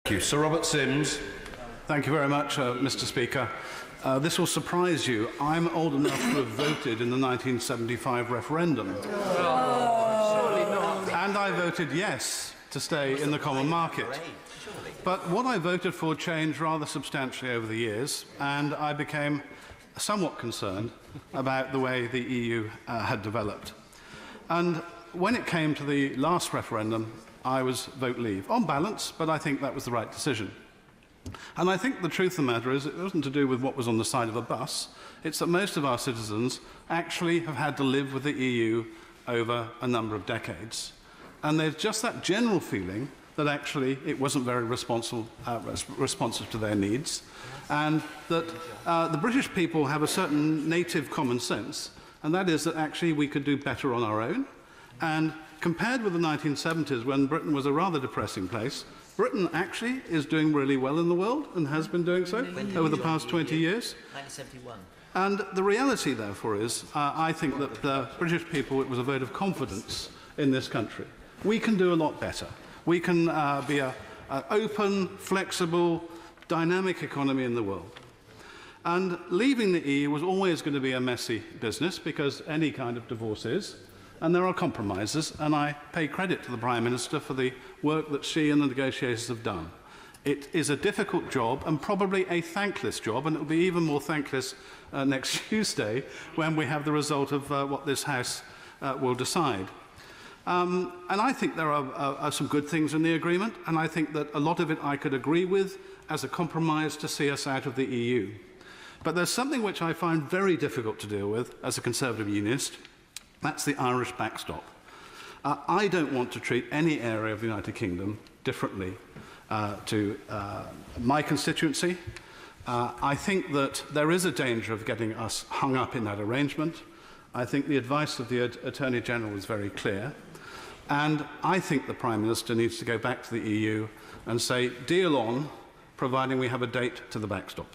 Thank you. Sir Robert Syms. Thank you very much, Mr. Speaker. This will surprise you. I'm old enough to have voted in the 1975 referendum. And I voted yes to stay in the common market. But what I voted for changed rather substantially over the years, and I became somewhat concerned about the way the EU had developed. And when it came to the last referendum, I was vote leave, on balance, but I think that was the right decision. And I think the truth of the matter is it wasn't to do with what was on the side of a bus. It's that most of our citizens actually have had to live with the EU over a number of decades. And there's just that general feeling that actually it wasn't very responsive to their needs, and that the British people have a certain native common sense, and that is that actually we could do better on our own. And compared with the 1970s, when Britain was a rather depressing place, Britain actually is doing really well in the world and has been doing so over the past 20 years. 1971. And the reality, therefore, is I think that the British people, it was a vote of confidence in this country. We can do a lot better. We can be an open, flexible, dynamic economy in the world. And leaving the EU was always going to be a messy business, because any kind of divorce is. And there are compromises, and I pay credit to the Prime Minister for the work that she and the negotiators have done. It is a difficult job, and probably a thankless job, and it will be even more thankless next Tuesday when we have the result of what this House will decide. And I think there are some good things in the agreement, and I think that a lot of it I could agree with as a compromise to see us out of the EU. But there's something which I find very difficult to deal with as a Conservative Unionist. That's the Irish backstop. I don't want to treat any area of the United Kingdom differently to my constituency. I think that there is a danger of getting us hung up in that arrangement. I think the advice of the Attorney General is very clear. And I think the Prime Minister needs to go back to the EU and say, deal on, providing we have a date to the backstop.